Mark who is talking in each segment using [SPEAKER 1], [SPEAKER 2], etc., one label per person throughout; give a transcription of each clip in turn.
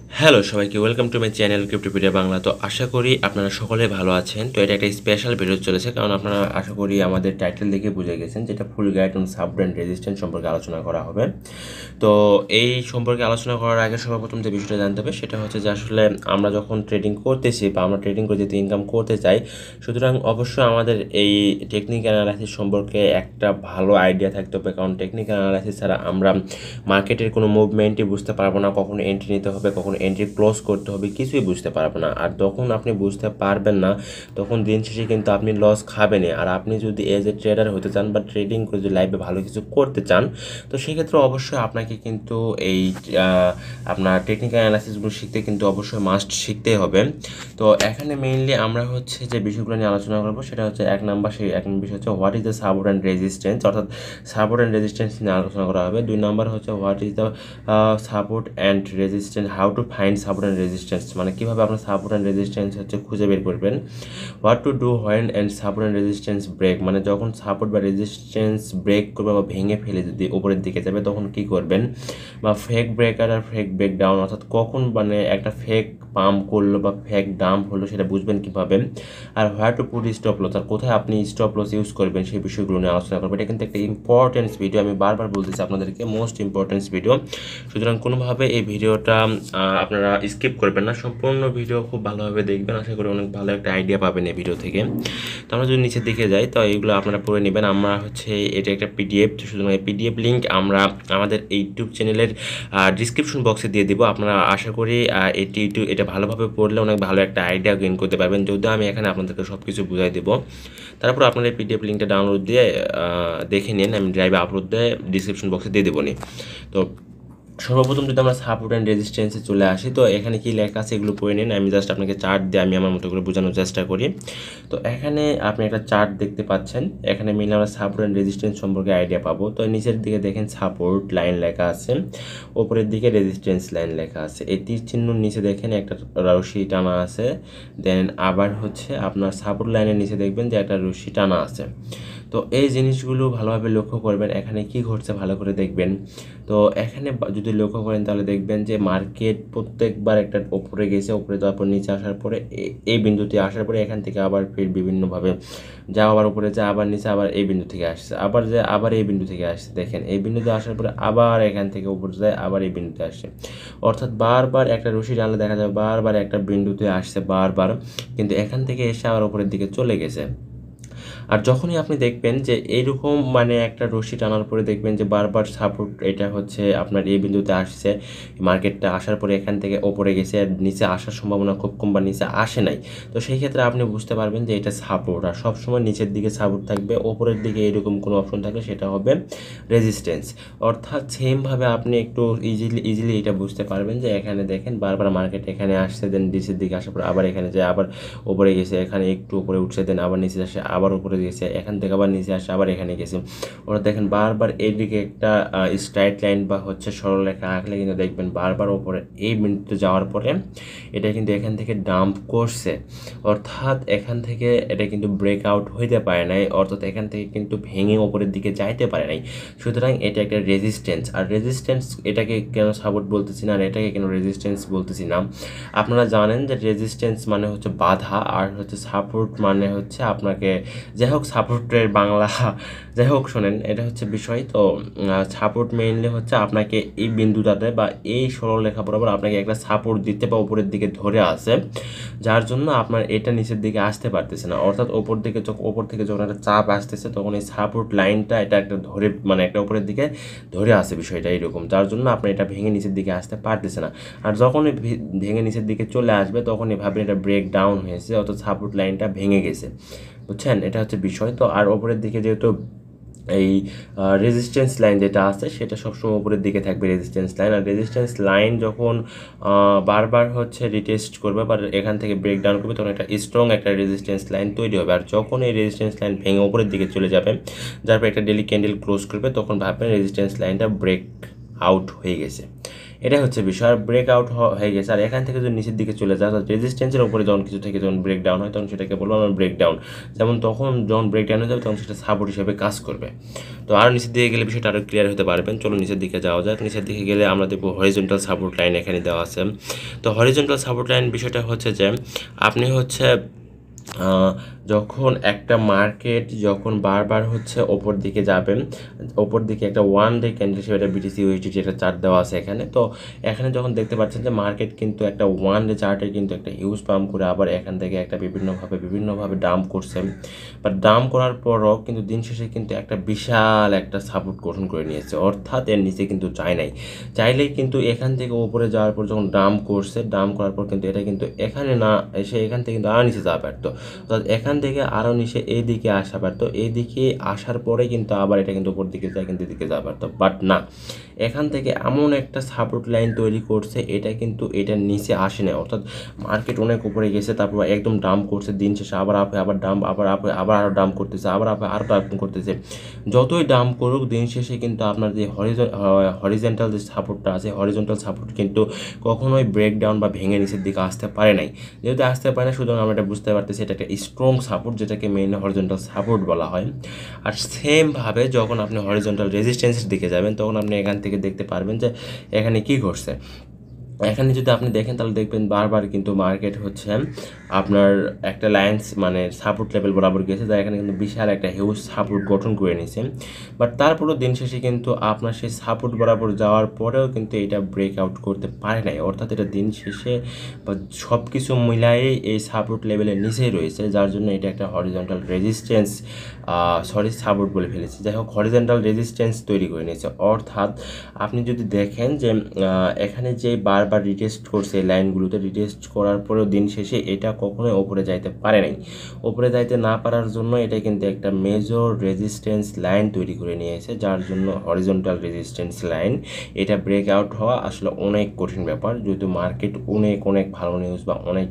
[SPEAKER 1] Hello সবাইকে welcome to my channel Cryptopedia Bangla. তো আশা করি আপনারা সকলে ভালো আছেন। তো এটা একটা স্পেশাল ভিডিও চলেছে, কারণ আপনারা আশা করি আমাদের টাইটেল দেখে বুঝে গেছেন যেটা full guide on sub-brand resistance সম্পর্কে আলোচনা করা হবে। তো এই সম্পর্কে আলোচনা করার আগে সর্বপ্রথম যে বিষয়টা জানতে হবে সেটা হচ্ছে যে আসলে আমরা যখন ট্রেডিং করতেছি বা আমরা ট্রেডিং করে যেহেতু ইনকাম করতে চাই, সুতরাং অবশ্যই আমাদের এই টেকনিক্যাল অ্যানালাইসিস সম্পর্কে একটা ভালো আইডিয়া থাকতে হবে, কারণ টেকনিক্যাল অ্যানালাইসিস ছাড়া আমরা মার্কেটের কোনো মুভমেন্টই বুঝতে পারবো না, কখন এন্ট্রি নিতে হবে, কখন এন্ট্রি ক্লোজ করতে হবে, কিছুই বুঝতে পারবো না। আর যখন আপনি বুঝতে পারবেন না তখন দিন শেষে কিন্তু আপনি লস খাবেনই। আর আপনি যদি এজ এ ট্রেডার হতে চান বা ট্রেডিং করে যদি লাইফে ভালো কিছু করতে চান, তো সেক্ষেত্রে অবশ্যই আপনাকে কিন্তু এই আপনার টেকনিক্যাল অ্যানালাইসিসগুলো শিখতে কিন্তু অবশ্যই মাস্ট শিখতেই হবে। তো এখানে মেইনলি আমরা হচ্ছে যে বিষয়গুলো নিয়ে আলোচনা করবো সেটা হচ্ছে এক নম্বর বিষয় হচ্ছে what is the support and resistance, অর্থাৎ সাপোর্ট অ্যান্ড রেজিস্ট্যান্স নিয়ে আলোচনা করা হবে। দুই নম্বর হচ্ছে what is the support and resistance, how to find support and resistance, মানে কীভাবে আপনার সাপোর্ট অ্যান্ড রেজিস্ট্যান্স হচ্ছে খুঁজে বের করবেন। What to do when and support and resistance break, মানে যখন সাপোর্ট বা রেজিস্ট্যান্স ব্রেক করবে বা ভেঙে ফেলে যদি উপরের দিকে যাবে তখন কী করবেন, বা ফেক ব্রেকার আর ফেক ব্রেক ডাউন, অর্থাৎ কখন মানে একটা ফেক পাম্প করলো বা ফেক ডাম্প হলো সেটা বুঝবেন কীভাবে। আর where to put stop loss, আর কোথায় আপনি স্টপ লস ইউজ করবেন সেই বিষয়গুলো নিয়ে আলোচনা করবো। এটা কিন্তু একটা ইম্পর্টেন্স ভিডিও, আমি বারবার বলতেছি আপনাদেরকে, মোস্ট ইম্পর্টেন্স ভিডিও। সুতরাং কোনোভাবে এই ভিডিওটা আপনারা স্কিপ করবেন না, সম্পূর্ণ ভিডিও খুব ভালোভাবে দেখবেন, আশা করি অনেক ভালো একটা আইডিয়া পাবেন এই ভিডিও থেকে। তো আমরা যদি নিচের দিকে যাই তো এইগুলো আপনারা পড়ে নেবেন। আমরা হচ্ছে এটা একটা পিডিএফ, সুতরাং এই পিডিএফ লিঙ্ক আমরা আমাদের ইউটিউব চ্যানেলের ডিসক্রিপশন বক্সে দিয়ে দিব। আপনারা আশা করি এটা ভালোভাবে পড়লে অনেক ভালো একটা আইডিয়া গেইন করতে পারবেন, যদিও আমি এখানে আপনাদেরকে সব কিছু বুঝাই দেবো। তারপর আপনারা এই পিডিএফ লিঙ্কটা ডাউনলোড দিয়ে দেখে নিন, আমি ড্রাইভে আপলোড দিয়ে ডিসক্রিপশন বক্সে দিয়ে দেবো নি। তো সর্বপ্রথম যদি আমরা সাপোর্ট অ্যান্ড রেজিস্ট্যান্সে চলে আসি, তো এখানে কি লেখা আছে এগুলো পড়ে নিন। আমি জাস্ট আপনাকে চার্ট দিয়ে আমি আমার মতো করে বোঝানোর চেষ্টা করি। তো এখানে আপনি একটা চার্ট দেখতে পাচ্ছেন, এখানে মেইনলি আমরা সাপোর্ট অ্যান্ড রেজিস্ট্যান্স সম্পর্কে আইডিয়া পাবো। তো নিচের দিকে দেখেন সাপোর্ট লাইন লেখা আছে, ওপরের দিকে রেজিস্ট্যান্স লাইন লেখা আছে। এই তীর চিহ্ন নিচে দেখেন একটা রশি টানা আছে, দেন আবার হচ্ছে আপনার সাপোর্ট লাইনের নিচে দেখবেন যে একটা রশি টানা আছে। তো এই জিনিসগুলো ভালোভাবে লক্ষ্য করবেন, এখানে কি ঘটছে ভালো করে দেখবেন। তো এখানে যদি লক্ষ্য করেন তাহলে দেখবেন যে মার্কেট প্রত্যেকবার একটা ওপরে গেছে, ওপরে যাওয়ার পর নিচে আসার পরে এই বিন্দুতে আসার পরে এখান থেকে আবার ফির বিভিন্নভাবে যা আবার উপরে যায়, আবার নিচে আবার এই বিন্দু থেকে আসছে, আবার যায় আবার এই বিন্দু থেকে আসছে। দেখেন এই বিন্দুতে আসার পরে আবার এখান থেকে উপরে যায়, আবার এই বিন্দুতে আসছে। অর্থাৎ বারবার একটা রশি টানলে দেখা যায় বারবার একটা বিন্দুতে আসছে বারবার, কিন্তু এখান থেকে এসে আবার উপরের দিকে চলে গেছে। আর যখনই আপনি দেখবেন যে এইরকম মানে একটা রশি টানার পরে দেখবেন যে বারবার সাপোর্ট, এটা হচ্ছে আপনার এই বিন্দুতে আসছে, মার্কেটটা আসার পরে এখান থেকে ওপরে গেছে, আর নিচে আসার সম্ভাবনা খুব কম বা নিচে আসে নাই, তো সেই ক্ষেত্রে আপনি বুঝতে পারবেন যে এটা সাপোর্ট। আর সবসময় নিচের দিকে সাপোর্ট থাকবে, ওপরের দিকে এরকম কোনো অপশন থাকলে সেটা হবে রেজিস্ট্যান্স। অর্থাৎ সেমভাবে আপনি একটু ইজিলি এটা বুঝতে পারবেন যে এখানে দেখেন বারবার মার্কেট এখানে আসছে, দেন নিচের দিকে আসার পর আবার এখানে যায়, আবার ওপরে গেছে, এখানে একটু উপরে উঠছে, দেন আবার নিচে আসে, আবার উপরে গেছে, এখান থেকে আবার নিচে আসে, আবার এখানে গেছে। ওরা দেখেন বারবার এইদিকে একটা স্ট্রাইট লাইন বা হচ্ছে সরলরেখা আঁকলে কিন্তু দেখবেন বারবার ওপরে এই বিন্দুতে যাওয়ার পরে এটা কিন্তু এখান থেকে ডাম্প করছে, অর্থাৎ এখান থেকে এটা কিন্তু ব্রেকআউট হইতে পারে নাই, অর্থাৎ এখান থেকে কিন্তু ভেঙে ওপরের দিকে যাইতে পারে নাই। সুতরাং এটা একটা রেজিস্ট্যান্স। আর রেজিস্ট্যান্স এটাকে কেন সাপোর্ট বলতেছি না আর এটাকে কেন রেজিস্ট্যান্স বলতেছি না, আপনারা জানেন যে রেজিস্ট্যান্স মানে হচ্ছে বাধা, আর হচ্ছে সাপোর্ট মানে হচ্ছে আপনাকে, যাই হোক সাপোর্টের বাংলা যাই হোক শোনেন, এটা হচ্ছে বিষয়। তো সাপোর্ট মেইনলি হচ্ছে আপনাকে এই বিন্দুটাতে বা এই সরলরেখা বরাবর আপনাকে একটা সাপোর্ট দিতে বা উপরের দিকে ধরে আসে, যার জন্য আপনার এটা নিচের দিকে আসতে পারতেছে না। অর্থাৎ ওপর থেকে যখন একটা চাপ আসতেছে তখন এই সাপোর্ট লাইনটা এটা একটা ধরে মানে একটা উপরের দিকে ধরে আসে, বিষয়টা এইরকম, যার জন্য আপনার এটা ভেঙে নিচের দিকে আসতে পারতেছে না। আর যখনই ভেঙে নিচের দিকে চলে আসবে তখনই ভাবেন এটা ব্রেক ডাউন হয়েছে, অর্থাৎ সাপোর্ট লাইনটা ভেঙে গেছে, বুঝছেন, এটা হচ্ছে বিষয়। তো আর ওপরের দিকে যেহেতু এই রেজিস্ট্যান্স লাইন যেটা আছে সেটা সবসময় উপরের দিকে থাকবে রেজিস্ট্যান্স লাইন। আর রেজিস্ট্যান্স লাইন যখন বারবার হচ্ছে রিটেস্ট করবে বা এখান থেকে ব্রেকডাউন করবে তখন একটা স্ট্রং একটা রেজিস্ট্যান্স লাইন তৈরি হবে। আর যখন এই রেজিস্ট্যান্স লাইন ভেঙে উপরের দিকে চলে যাবে, যার পর একটা ডেলি ক্যান্ডেল ক্লোজ করবে, তখন ভাববেন রেজিস্ট্যান্স লাইনটা ব্রেক আউট হয়ে গেছে। এটাই হচ্ছে বিষয়। আর ব্রেকআউট হয়ে গেছে, আর এখান থেকে যদি নিচের দিকে চলে যায়, রেজিস্ট্যান্সের উপরে যখন কিছু থেকে যখন ব্রেকডাউন হয় তখন সেটাকে বলবো আমরা ব্রেকডাউন। যেমন তখন যখন ব্রেকডাউন হয়ে যাবে তখন সেটা সাপোর্ট হিসেবে কাজ করবে। তো আরও নিচের দিকে গেলে বিষয়টা আরও ক্লিয়ার হতে পারবেন। চলো নিচের দিকে যাওয়া যাক। নিচের দিকে গেলে আমরা দেখবো হরিজন্টাল সাপোর্ট লাইন এখানে দেওয়া আছে। তো হরিজন্টাল সাপোর্ট লাইন বিষয়টা হচ্ছে যে আপনি হচ্ছে যখন একটা মার্কেট যখন বারবার হচ্ছে ওপর দিকে যাবেন, ওপর দিকে একটা ওয়ান ডে ক্যান্ডেল সেটা বিটিসি ইউএসডিটি একটা চার্ট দেওয়া আছে এখানে। তো এখানে যখন দেখতে পাচ্ছেন যে মার্কেট কিন্তু একটা ওয়ান ডে চার্টে কিন্তু একটা হিউজ পাম্প করে আবার এখান থেকে একটা বিভিন্নভাবে ডাম্প করছে, বাট ডাম্প করার পরও কিন্তু দিন শেষে কিন্তু একটা বিশাল একটা সাপোর্ট গঠন করে নিয়েছে, অর্থাৎ এর নিচে কিন্তু যায় নাই। চাইলেই কিন্তু এখান থেকে উপরে যাওয়ার পর যখন ডাম্প করছে, ডাম্প করার পর কিন্তু এটা কিন্তু এখানে না এসে এখান থেকে কিন্তু আরও নিচে যাওয়া পারতো, অর্থাৎ এখান থেকে আরও নিচে এই দিকে আসা পারতো, এই দিকে আসার পরে কিন্তু আবার এটা কিন্তু উপর দিকে যায়, কিন্তু এদিকে যাওয়া পারতো, বাট না, এখান থেকে এমন একটা সাপোর্ট লাইন তৈরি করছে এটা কিন্তু এটার নিচে আসে না, অর্থাৎ মার্কেট অনেক উপরে গেছে, তারপর একদম ডাম্প করছে, দিন শেষে আবার আপে আবার ডাম্প, আবার আপে আবার আরও ডাম্প করতেছে, আবার আপে আরও ডাম্প করতেছে। যতই ডাম্প করুক দিন শেষে কিন্তু আপনার যে হরিজন্টাল যে সাপোর্টটা আছে, হরিজন্টাল সাপোর্ট কিন্তু কখনোই ব্রেকডাউন বা ভেঙে নিচের দিকে আসতে পারে নাই। যেহেতু আসতে পারে না, সুতরাং আমরা এটা বুঝতে পারতেছি এটা একটা স্ট্রং সাপোর্ট, যেটাকে মেইনলি হরিজন্টাল সাপোর্ট বলা হয়। আর সেমভাবে যখন আপনি হরিজন্টাল রেজিস্ট্যান্সের দিকে যাবেন তখন আপনি এখান থেকে দেখতে পারবেন যে এখানে কী ঘটছে। এখানে যদি আপনি দেখেন তাহলে দেখবেন বারবার কিন্তু মার্কেট হচ্ছে আপনার একটা লাইন্স মানে সাপোর্ট লেভেল বরাবর গেছে, যা এখানে কিন্তু বিশাল একটা হিউজ সাপোর্ট গঠন করে নিয়েছে, বাট তারপরেও দিন শেষে কিন্তু আপনার সেই সাপোর্ট বরাবর যাওয়ার পরেও কিন্তু এটা ব্রেকআউট করতে পারে নাই, অর্থাৎ এটা দিন শেষে বা সব কিছু মিলাই এই সাপোর্ট লেভেলের নিচেই রয়েছে, যার জন্য এটা একটা হরিজন্টাল রেজিস্ট্যান্স সাপোর্ট বলে ফেলেছি। যাই হোক, হরিজন্টাল রেজিস্ট্যান্স তৈরি করে নিয়েছে, অর্থাৎ আপনি যদি দেখেন যে এখানে যে বারবার রিটেস্ট করছে এই লাইনগুলোতে, রিটেস্ট করার পরেও দিন শেষে এটা কখনোই ওপরে যাইতে পারে নাই। ওপরে যাইতে না পারার জন্য এটা কিন্তু একটা মেজর রেজিস্ট্যান্স লাইন তৈরি করে নিয়েছে, যার জন্য হরিজন্টাল রেজিস্ট্যান্স লাইন এটা ব্রেকআউট হওয়া আসলে অনেক কঠিন ব্যাপার, যেহেতু মার্কেট অনেক ভালো নিউজ বা অনেক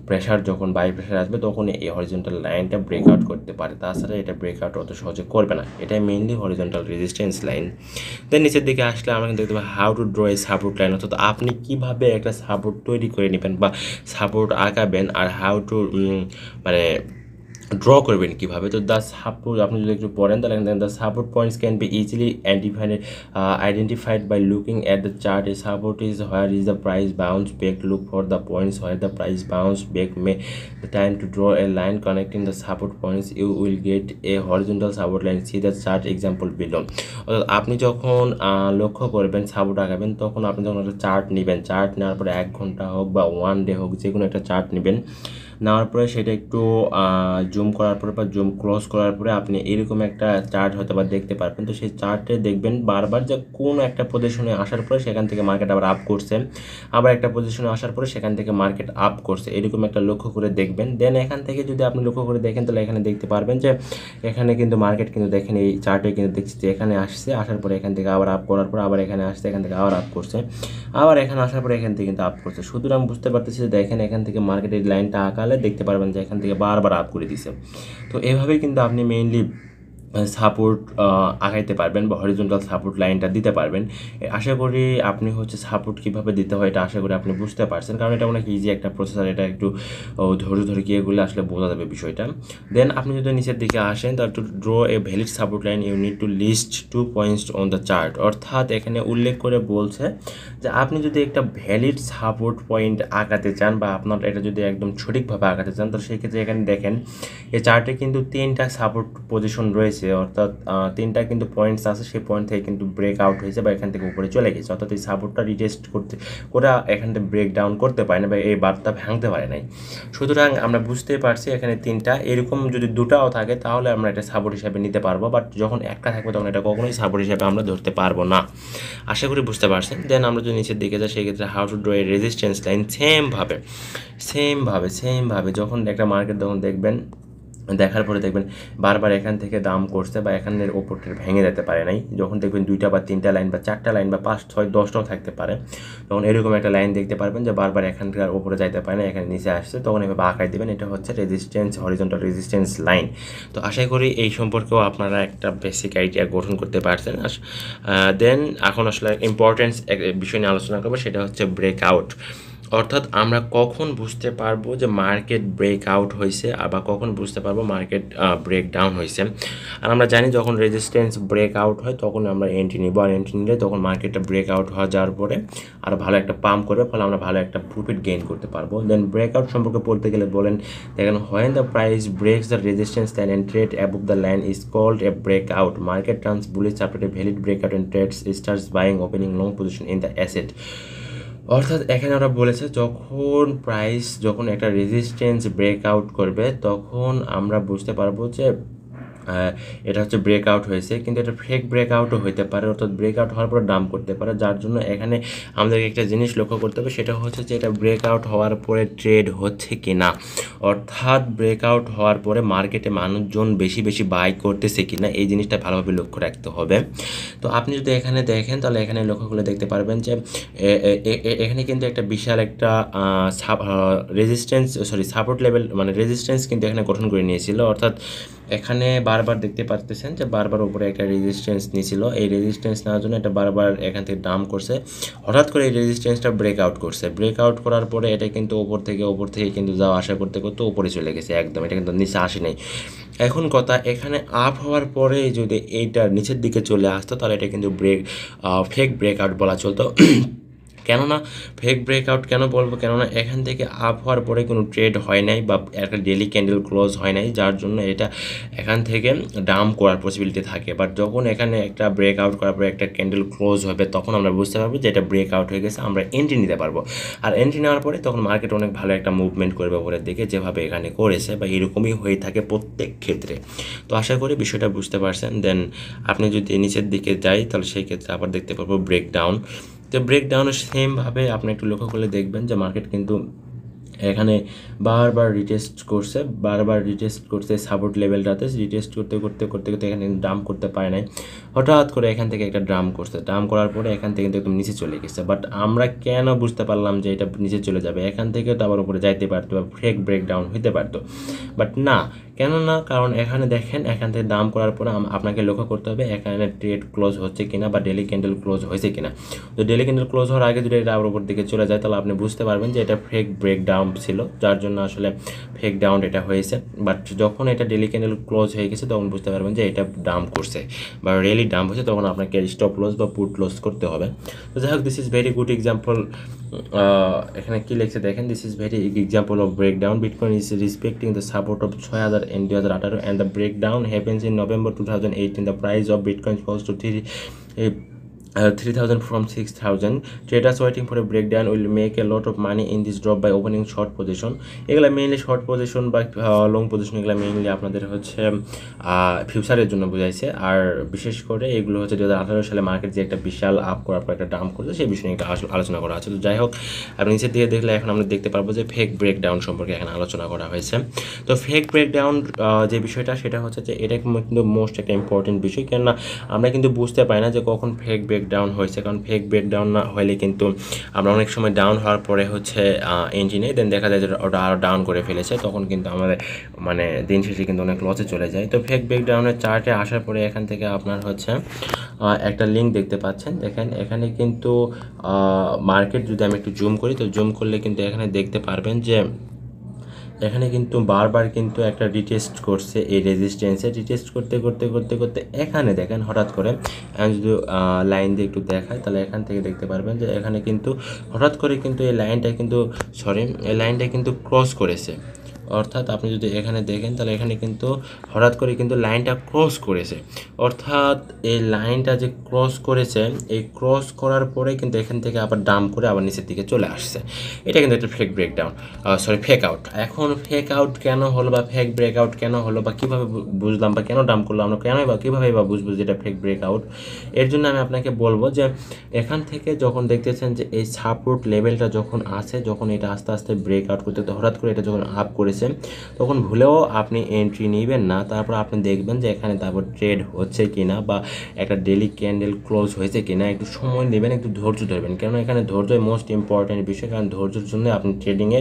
[SPEAKER 1] প্রেশার, যখন বাই প্রেশার আসবে তখন এই হরিজন্টাল লাইনটা ব্রেকআউট করতে পারে, তাছাড়া এটা ব্রেকআউট অত সহজে করবে না। এটাই মেইনলি হরিজন্টাল রেজিস্ট্যান্স লাইন। দেন নিচের দিকে আসলে আমরা কিন্তু দেখতে পাবো how to draw A support line, অর্থাৎ আপনি কীভাবে একটা সাপোর্ট তৈরি করে নেবেন বা সাপোর্ট আঁকাবেন, আর হাউ টু মানে ড্র করবেন কীভাবে। তো দ্য সাপোর্ট আপনি যদি একটু পড়েন তাহলে the support points can be easily identified by looking at the chart. A support is where is the price bounce back, look for the points where the price bounce back, may the time to draw a line connecting the support points, you will get a horizontal support line, see the chart example below. অর্থাৎ আপনি যখন লক্ষ্য করবেন support আঁকাবেন তখন আপনি যখন একটা chart নেবেন, চার্ট নেওয়ার পরে 1 ঘন্টা হোক বা 1 ডে হোক, যে কোনো একটা চার্ট নেবেন, নেওয়ার পরে সেটা একটু জুম করার পরে বা জুম ক্লোজ করার পরে আপনি এরকম একটা চার্ট হয়তো বা দেখতে পারবেন। তো সেই চার্টে দেখবেন বারবার যে কোনো একটা পজিশনে আসার পরে সেখান থেকে মার্কেট আবার আপ করছে, আবার একটা পজিশনে আসার পরে সেখান থেকে মার্কেট আপ করছে, এরকম একটা লক্ষ্য করে দেখবেন। দেন এখান থেকে যদি আপনি লক্ষ্য করে দেখেন তাহলে এখানে দেখতে পারবেন যে এখানে কিন্তু মার্কেট কিন্তু দেখেন এই চার্টে কিন্তু দেখছি যে এখানে আসছে, আসার পরে এখান থেকে আবার আপ করার পর আবার এখানে আসছে, এখান থেকে আবার আপ করছে, আবার এখানে আসার পরে এখান থেকে কিন্তু আপ করছে। সুতরাং বুঝতে পারতেছি যে দেখেন এখান থেকে মার্কেটের লাইনটা আঁকালে দেখতে পারবেন যে এখান থেকে বারবার আপ করে দিছে। তো এভাবেই কিন্তু আপনি মেইনলি সাপোর্ট আগাইতে পারবেন বা হরিজন্টাল সাপোর্ট লাইনটা দিতে পারবেন। আশা করি আপনি হচ্ছে সাপোর্ট কীভাবে দিতে হয় এটা আশা করি আপনি বুঝতে পারছেন, কারণ এটা অনেক ইজি একটা প্রসেস, এটা একটু ধৈর্য ধরে গিয়ে এগুলো আসলে বোঝা যাবে বিষয়টা। দেন আপনি যদি নিচের দিকে আসেন তাহলে to draw a valid support line you need to list 2 points on the chart, অর্থাৎ এখানে উল্লেখ করে বলছে যে আপনি যদি একটা ভ্যালিড সাপোর্ট পয়েন্ট আঁকাতে চান বা আপনার এটা যদি একদম সঠিকভাবে আঁকাতে চান, তো সেই ক্ষেত্রে এখানে দেখেন এই চার্টে কিন্তু 3টা সাপোর্ট পজিশন রয়েছে, অর্থাৎ 3টা কিন্তু পয়েন্টস আছে, সেই পয়েন্ট থেকে কিন্তু ব্রেক আউট হয়েছে বা এখান থেকে উপরে চলে গেছে, অর্থাৎ এই সাপোর্টটা রিটেস্ট করতে ওরা এখান থেকে ব্রেক ডাউন করতে পারে না বা এই বারটা ভাঙতে পারে নাই। সুতরাং আমরা বুঝতে পারছি এখানে 3টা, এরকম যদি 2টাও থাকে তাহলে আমরা এটা সাপোর্ট হিসাবে নিতে পারবো, বাট যখন একটা থাকবে তখন এটা কখনোই সাপোর্ট হিসাবে আমরা ধরতে পারবো না। আশা করি বুঝতে পারছেন। দেন আমরা যদি নিচের দিকে যাই সেক্ষেত্রে how to draw A resistance line, সেমভাবে যখন একটা মার্কেট যখন দেখবেন দেখার পরে দেখবেন বারবার এখান থেকে দাম করছে বা এখানের ওপরটা ভেঙে যেতে পারে নাই। যখন দেখবেন 2টা বা 3টা লাইন বা 4টা লাইন বা 5, 6, 10টাও থাকতে পারে, তখন এরকম একটা লাইন দেখতে পারবেন যে বারবার এখানকার ওপরে যাইতে পারে না, এখানে নিচে আসছে, তখন এভাবে আঁকাই দেবেন। এটা হচ্ছে রেজিস্ট্যান্স, হরিজন্টাল রেজিস্ট্যান্স লাইন। তো আশা করি এই সম্পর্কেও আপনারা একটা বেসিক আইডিয়া গঠন করতে পারছেন। দেন এখন আসলে ইম্পর্টেন্স বিষয় নিয়ে আলোচনা করবো, সেটা হচ্ছে ব্রেকআউট। অর্থাৎ আমরা কখন বুঝতে পারবো যে মার্কেট ব্রেকআউট হয়েছে বা কখন বুঝতে পারবো মার্কেট ব্রেকডাউন হয়েছে। আর আমরা জানি যখন রেজিস্ট্যান্স ব্রেকআউট হয় তখন আমরা এন্ট্রি নিব, আর এন্ট্রি নিলে তখন মার্কেটটা ব্রেকআউট হওয়া যাওয়ার পরে আরও ভালো একটা পাম্প করবে, ফলে আমরা ভালো একটা প্রফিট গেইন করতে পারবো। দেন ব্রেকআউট সম্পর্কে বলতে গেলে বলেন দেখেন, when the price breaks the resistance then and trade above the line is called a breakout. Market turns bullish after a valid breakout and trades starts buying opening long position in the asset. অর্থাৎ এখানে ওরা বলেছে যখন একটা resistance breakout করবে তখন আমরা বুঝতে পারবো যে এটা হচ্ছে ব্রেকআউট হয়েছে, কিন্তু এটা ফেক ব্রেকআউটও হতে পারে, অর্থাৎ ব্রেকআউট হওয়ার পরে ডাম্প করতে পারে। যার জন্য এখানে আমাদেরকে একটা জিনিস লক্ষ্য করতে হবে, সেটা হচ্ছে যে এটা ব্রেকআউট হওয়ার পরে ট্রেড হচ্ছে কি না, অর্থাৎ ব্রেকআউট হওয়ার পরে মার্কেটে মানুষজন বেশি বেশি বাই করতেছে কি না, এই জিনিসটা ভালোভাবে লক্ষ্য রাখতে হবে। তো আপনি যদি এখানে দেখেন তাহলে এখানে লক্ষ্য করে দেখতে পারবেন যে এখানে কিন্তু একটা বিশাল একটা সাপোর্ট লেভেল মানে রেজিস্ট্যান্স কিন্তু এখানে গঠন করে নিয়েছিল। অর্থাৎ এখানে বারবার দেখতে পারতেছেন যে বারবার উপরে একটা রেজিস্ট্যান্স নিয়েছিল, এই রেজিস্ট্যান্স নেওয়ার জন্য এটা বারবার এখান থেকে ডাম্প করছে, হঠাৎ করে এই রেজিস্ট্যান্সটা ব্রেকআউট করছে। ব্রেকআউট করার পরে এটা কিন্তু ওপর থেকে কিন্তু যাওয়া আসা করতে করতে উপরে চলে গেছে একদম, এটা কিন্তু নিচে আসে নাই। এখন কথা, এখানে আপ হওয়ার পরে যদি এইটা নিচের দিকে চলে আসতো তাহলে এটা কিন্তু ফেক ব্রেকআউট বলা চলতো। কেননা ফেক ব্রেকআউট কেন বলবো, কেননা এখান থেকে আপ হওয়ার পরে কোনো ট্রেড হয় নাই বা একটা ডেলি ক্যান্ডেল ক্লোজ হয় নাই, যার জন্য এটা এখান থেকে ডাম্প করার পসিবিলিটি থাকে। বাট যখন এখানে একটা ব্রেকআউট করার পরে একটা ক্যান্ডেল ক্লোজ হবে তখন আমরা বুঝতে পারবো যে এটা ব্রেকআউট হয়ে গেছে, আমরা এন্ট্রি নিতে পারবো। আর এন্ট্রি নেওয়ার পরে তখন মার্কেট অনেক ভালো একটা মুভমেন্ট করবে উপরের দিকে, যেভাবে এখানে করেছে বা এরকমই হয়ে থাকে প্রত্যেক ক্ষেত্রে। তো আশা করি বিষয়টা বুঝতে পারছেন। দেন আপনি যদি নিচের দিকে যাই তাহলে সেই ক্ষেত্রে আবার দেখতে পারবো ব্রেকডাউন। তো ব্রেকডাউনের সেমভাবে আপনি একটু লক্ষ্য করলে দেখবেন যে মার্কেট কিন্তু এখানে বারবার রিটেস্ট করছে সাপোর্ট লেভেলটাতে, রিটেস্ট করতে করতে করতে করতে এখানে ডাম্প করতে পারে নাই, হঠাৎ করে এখান থেকে একটা ডাম্প করছে, ডাম্প করার পরে এখান থেকে কিন্তু একদম নিচে চলে গেছে। বাট আমরা কেন বুঝতে পারলাম যে এটা নিচে চলে যাবে, এখান থেকে তো আবার উপরে যাইতে পারতো বা ফেক ব্রেকডাউন হইতে পারতো, বাট না। কেন না, কারণ এখানে দেখেন এখান থেকে ডাম্প করার পরে আপনাকে লক্ষ্য করতে হবে এখানে ট্রেড ক্লোজ হচ্ছে কিনা বা ডেলি ক্যান্ডেল ক্লোজ হয়েছে কিনা। তো ডেলি ক্যান্ডেল ক্লোজ হওয়ার আগে যদি এটা আবার উপর দিকে চলে যায় তাহলে আপনি বুঝতে পারবেন যে এটা ফেক ব্রেকডাউন ছিল, যার জন্য আসলে ফেক ডাউন এটা হয়েছে। বাট যখন এটা ডেলি ক্যান্ডেল ক্লোজ হয়ে গেছে তখন বুঝতে পারবেন যে এটা ডাম্প করছে বা রিয়েলি ডাম্প হয়েছে, তখন আপনাকে স্টপ লস বা পুট লস করতে হবে। তো যাই হোক, this is very good example. এখানে কি লিখছে দেখেন, this is very example of breakdown. Bitcoin is respecting the support of 6000 in 2018 and the breakdown happens in November 2018. The price of Bitcoin falls to 3,000 from 6,000. Traders waiting for a breakdown will make a lot of money in this drop by opening short position. এগুলা mainly short position বা long position, এগুলো mainly আপনাদের হচ্ছে ফিউচারের জন্য বোঝাইছে। আর বিশেষ করে এগুলো হচ্ছে 2018 সালে মার্কেট যে একটা বিশাল আপ করার পর একটা ডাম্প করেছে সেই বিষয়ে একটা আলোচনা করা আছে। তো যাই হোক, আপনি নিচের দিকে দেখলে এখন আমরা দেখতে পারবো যে ফেক ব্রেকডাউন সম্পর্কে এখানে আলোচনা করা হয়েছে। তো ফেক ব্রেকডাউন যে বিষয়টা সেটা হচ্ছে যে এটা কিন্তু মোস্ট একটা ইম্পর্টেন্ট বিষয়, কেননা আমরা কিন্তু বুঝতে পারি না যে কখন ফেক ব্রেকডাউন হয়েছে। কারণ ফেক ব্রেকডাউন না হলে কিন্তু আমরা অনেক সময় ডাউন হওয়ার পরে হচ্ছে এন্ট্রি দেন দেখা যায় যে ওটা আরও ডাউন করে ফেলেছে, তখন কিন্তু আমাদের মানে দিন শেষে কিন্তু অনেক লসে চলে যায়। তো ফেক ব্রেকডাউনের চার্টে আসার পরে এখান থেকে আপনার হচ্ছে একটা লিঙ্ক দেখতে পাচ্ছেন, দেখেন এখানে কিন্তু মার্কেট যদি আমি একটু জুম করি, তো জুম করলে কিন্তু এখানে দেখতে পারবেন যে এখানে কিন্তু বারবার কিন্তু একটা রিটেস্ট করছে এই রেজিস্ট্যান্সে, রিটেস্ট করতে করতে করতে করতে এখানে দেখেন হঠাৎ করে আমি যদি লাইন দিয়ে একটু দেখাই তাহলে এখান থেকে দেখতে পারবেন যে এখানে কিন্তু হঠাৎ করে কিন্তু এই লাইনটা কিন্তু ক্রস করেছে। অর্থাৎ আপনি যদি এখানে দেখেন তাহলে এখানে কিন্তু হঠাৎ করে কিন্তু লাইনটা ক্রস করেছে, অর্থাৎ এই লাইনটা যে ক্রস করেছে, এই ক্রস করার পরে কিন্তু এখান থেকে আবার ডাম্প করে আবার নিচের দিকে চলে আসছে। এটা কিন্তু একটা ফেক ব্রেকডাউন, ফেক আউট। এখন ফেক আউট কেন হলো বা ফেক ব্রেকআউট কেন হলো বা কীভাবে বুঝলাম বা কেন ডাম্প করলো, আমরা কেনই বা কীভাবে বা বুঝবো যে এটা ফেক ব্রেকআউট? এর জন্য আমি আপনাকে বলবো যে এখান থেকে যখন দেখতেছেন যে এই সাপোর্ট লেভেলটা যখন আছে, যখন এটা আস্তে আস্তে ব্রেকআউট করতে হঠাৎ করে এটা যখন আপ করেছে করতেছে, তখন ভুলেও আপনি এন্ট্রি নেবেন না। তারপর আপনি দেখবেন যে এখানে তারপর ট্রেড হচ্ছে কিনা বা একটা ডেলি ক্যান্ডেল ক্লোজ হয়েছে কিনা, একটু সময় নেবেন, একটু ধৈর্য ধরবেন, কেন এখানে ধৈর্যই মোস্ট ইম্পর্ট্যান্ট বিষয়, কারণ ধৈর্যের জন্য আপনি ট্রেডিংয়ে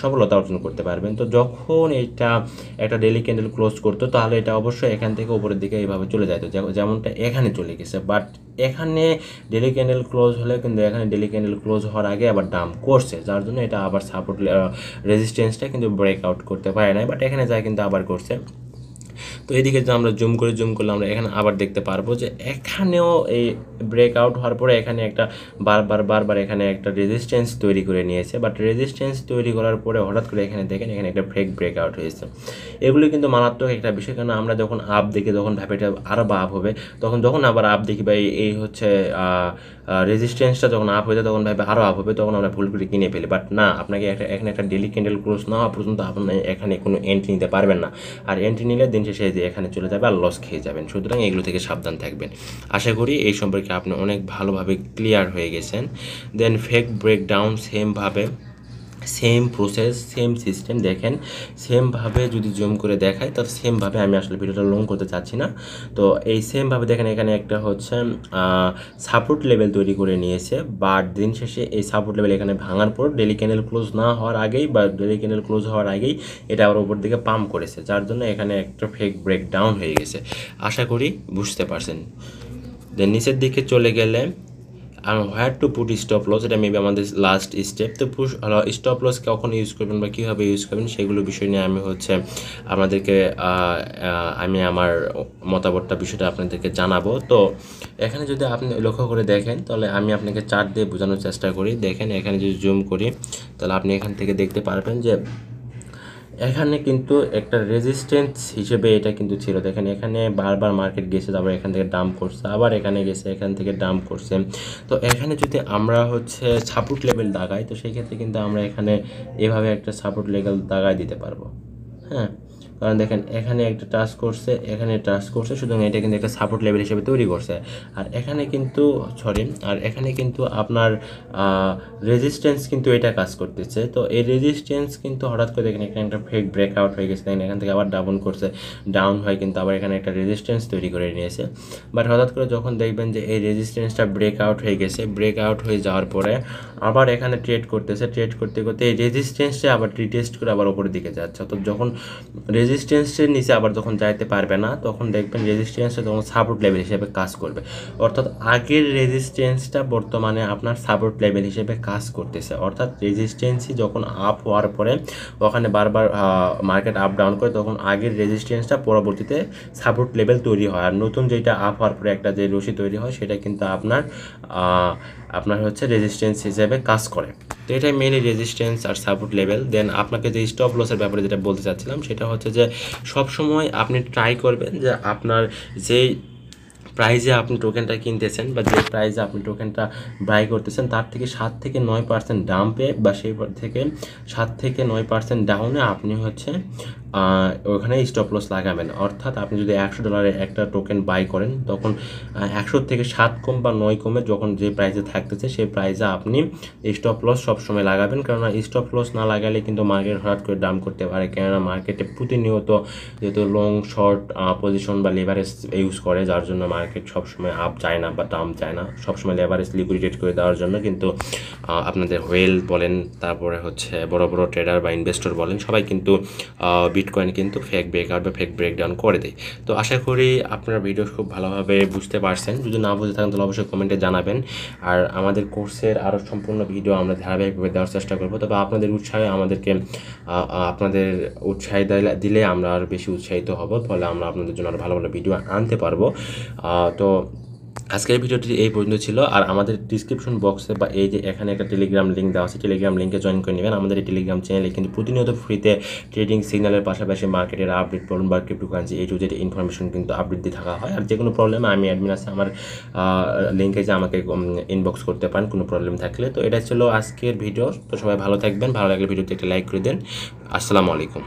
[SPEAKER 1] সফলতা অর্জন করতে পারবেন। তো যখন এটা একটা ডেলি ক্যান্ডেল ক্লোজ করতো, তাহলে এটা অবশ্যই এখান থেকে উপরের দিকে এইভাবে চলে যেত, যেমনটা এখানে চলে গেছে। বাট এখানে ডেলি ক্যান্ডেল ক্লোজ হলে কিন্তু এখানে ডেলি ক্যান্ডেল ক্লোজ হওয়ার আগে আবার ডাম্প করছে, যার জন্য এটা আবার সাপোর্ট রেজিস্ট্যান্সটা কিন্তু ব্রেকআউট করতে পারে না, বাট এখানে যায় কিন্তু আবার করছে। তো এদিকে যে আমরা জুম করলে আমরা এখানে আবার দেখতে পারবো যে এখানেও এই ব্রেকআউট হওয়ার পরে এখানে একটা বারবার এখানে একটা রেজিস্ট্যান্স তৈরি করে নিয়েছে। বাট রেজিস্ট্যান্স তৈরি করার পরে হঠাৎ করে এখানে দেখেন এখানে একটা ব্রেকআউট হয়েছে। এগুলো কিন্তু মারাত্মক একটা বিষয়, কারণ আমরা যখন আপ দেখি তখন ভাবে এটা আরও আপ হবে, তখন যখন আবার আপ দেখি বা এই হচ্ছে রেজিস্ট্যান্সটা যখন আপ হয়ে যায় তখন ভাবে আরও আপ হবে, তখন আমরা ভুল করে কিনে ফেলি। বাট না, আপনাকে এখানে একটা ডেলি ক্যান্ডেল ক্লোজ না হওয়া পর্যন্ত আপনি এখানে কোনো এন্ট্রি নিতে পারবেন না, আর এন্ট্রি নিলে দিন শেষে যে এখানে চলে যাবে আর লস খেয়ে যাবেন। সুতরাং এগুলো থেকে সাবধান থাকবেন। আশা করি এই সম্পর্কে আপনি অনেক ভালোভাবে ক্লিয়ার হয়ে গেছেন। দেন ফেক ব্রেকডাউন সেমভাবে, সেম প্রসেস, সেম সিস্টেম, দেখেন সেমভাবে যদি জুম করে দেখায় তার সেমভাবে, আমি আসলে ভিডিওটা লং করতে চাচ্ছি না। তো এই সেমভাবে দেখেন এখানে একটা হচ্ছে সাপোর্ট লেভেল তৈরি করে নিয়েছে, বাট দিন শেষে এই সাপোর্ট লেভেল এখানে ভাঙার পর ডেলি ক্যান্ডেল ক্লোজ না হওয়ার আগেই বা ডেলি ক্যান্ডেল ক্লোজ হওয়ার আগেই এটা আবার উপর দিকে পাম্প করেছে, যার জন্য এখানে একটা ফেক ব্রেকডাউন হয়ে গেছে। আশা করি বুঝতে পারছেন। দেন নিচের দিকে চলে গেলে আর where to put stop loss, এটা মেবি আমাদের লাস্ট স্টেপ। তো স্টপ লস কখন ইউজ করবেন বা কীভাবে ইউজ করবেন সেগুলো বিষয় নিয়ে আমি হচ্ছে আপনাদেরকে আমি আমার মতামতটা বিষয়টা আপনাদেরকে জানাবো। তো এখানে যদি আপনি লক্ষ্য করে দেখেন, তাহলে আমি আপনাকে চার্ট দিয়ে বোঝানোর চেষ্টা করি। দেখেন এখানে যদি জুম করি তাহলে আপনি এখান থেকে দেখতে পারবেন যে এখানে কিন্তু একটা রেজিস্ট্যান্স হিসেবে এটা কিন্তু ছিল। দেখেন এখানে বারবার মার্কেট গেছে, তারপর এখান থেকে ডাম্প করছে, আবার এখানে গেছে, এখান থেকে ডাম্প করছে। তো এখানে যদি আমরা হচ্ছে সাপোর্ট লেভেল দাগাই, তো সেই ক্ষেত্রে কিন্তু আমরা এখানে এভাবে একটা সাপোর্ট লেভেল দাগাই দিতে পারবো। হ্যাঁ, কারণ দেখেন এখানে একটা টাচ করছে, এখানে টাচ করছে, সুতরাং এটা কিন্তু একটা সাপোর্ট লেভেল হিসেবে তৈরি করছে। আর এখানে কিন্তু এখানে কিন্তু আপনার রেজিস্ট্যান্স কিন্তু এটা কাজ করতেছে। তো এই রেজিস্ট্যান্স কিন্তু হঠাৎ করে দেখেন এখানে একটা ফেক ব্রেকআউট হয়ে গেছে, দেখেন এখান থেকে আবার ডাউন করছে, ডাউন হয় কিন্তু আবার এখানে একটা রেজিস্ট্যান্স তৈরি করে নিয়েছে। বাট হঠাৎ করে যখন দেখবেন যে এই রেজিস্ট্যান্সটা ব্রেকআউট হয়ে গেছে, ব্রেকআউট হয়ে যাওয়ার পরে আবার এখানে ট্রেড করতেছে, ট্রেড করতে করতে এই রেজিস্ট্যান্সটা আবার রিটেস্ট করে আবার উপরের দিকে যাচ্ছে। তো যখন রেজিস্ট্যান্সের নিচে আবার যখন যাইতে পারবে না, তখন দেখবেন রেজিস্ট্যান্সটা তখন সাপোর্ট লেভেল হিসেবে কাজ করবে। অর্থাৎ আগের রেজিস্ট্যান্সটা বর্তমানে আপনার সাপোর্ট লেভেল হিসেবে কাজ করতেছে। অর্থাৎ রেজিস্ট্যান্সই যখন আপ হওয়ার পরে ওখানে বারবার মার্কেট আপ ডাউন করে, তখন আগের রেজিস্ট্যান্সটা পরবর্তীতে সাপোর্ট লেভেল তৈরি হয়। আর নতুন যেটা আপ হওয়ার পরে একটা যে রশি তৈরি হয়, সেটা কিন্তু আপনার হচ্ছে রেজিস্ট্যান্স হিসেবে কাজ করে। তো এটাই মেইনলি রেজিস্ট্যান্স আর সাপোর্ট লেভেল। দেন আপনাকে যে স্টপ লসের ব্যাপারে যেটা বলতে চাচ্ছিলাম, সেটা হচ্ছে যে সবসময় আপনি ট্রাই করবেন যে আপনার যেই প্রাইজে আপনি টোকেনটা কিনতেছেন বা যে প্রাইজে আপনি টোকেনটা বাই করতেছেন, তার থেকে 7 থেকে 9% ডাম্পে বা সেই থেকে 7 থেকে 9% ডাউনে আপনি হচ্ছে ওখানে স্টপ লস লাগাবেন। অর্থাৎ আপনি যদি $100 একটা টোকেন বাই করেন, তখন 100 থেকে 7 কম বা 9 কমে যখন যে প্রাইজে থাকতেছে, সেই প্রাইজে আপনি স্টপ লস সবসময় লাগাবেন। কেননা স্টপ লস না লাগালে কিন্তু মার্কেট হঠাৎ করে ডাউন করতে পারে, কেননা মার্কেটে প্রতিনিয়ত যেহেতু লং শর্ট পজিশন বা লেভারেজ ইউজ করে, যার জন্য মার্কেট সবসময় আপ যায় না বা ডাউন যায় না, সবসময় লেভারেজ লিকুইডেট করে দেওয়ার জন্য কিন্তু আপনাদের হোয়েল বলেন, তারপরে হচ্ছে বড় বড় ট্রেডার বা ইনভেস্টর বলেন, সবাই কিন্তু বিটকয়েন কিন্তু ফেক ব্রেকআউট বা ফেক ব্রেকডাউন করে দেয়। তো আশা করি আপনারা ভিডিও খুব ভালোভাবে বুঝতে পারছেন। যদি না বুঝে থাকেন তাহলে অবশ্যই কমেন্টে জানাবেন। আর আমাদের কোর্সের আরও সম্পূর্ণ ভিডিও আমরা ধারাবাহিকভাবে দেওয়ার চেষ্টা করবো। তবে আপনাদের উৎসাহে আপনাদের উৎসাহ দিলে আমরা আরও বেশি উৎসাহিত হব, ফলে আমরা আপনাদের জন্য আরও ভালো ভালো ভিডিও আনতে পারবো। তো আজকের ভিডিওটি এই পর্যন্ত ছিল। আর আমাদের ডিসক্রিপশন বক্সে বা এই যে এখানে একটা টেলিগ্রাম লিঙ্ক দেওয়া আছে, টেলিগ্রাম লিঙ্কে জয়েন করে নেবেন। আমাদের এই টেলিগ্রাম চ্যানেলে কিন্তু প্রতিনিয়ত ফ্রিতে ট্রেডিং সিগন্যালের পাশাপাশি মার্কেটের আপডেট বলুন বা ক্রিপ্টোকারেন্সি 𝐬𝐬 ইনফরমেশন কিন্তু আপডেট দিয়ে থাকা হয়। আর যে কোনো প্রবলেম আমি অ্যাডমিন আছে আমার লিঙ্কে যে আমাকে ইনবক্স করতে পারেন কোনো প্রবলেম থাকলে। তো এটা ছিল আজকের ভিডিও। তো সবাই ভালো থাকবেন, ভালো লাগলে ভিডিওতে একটা লাইক করে দেন। আসসালামু আলাইকুম।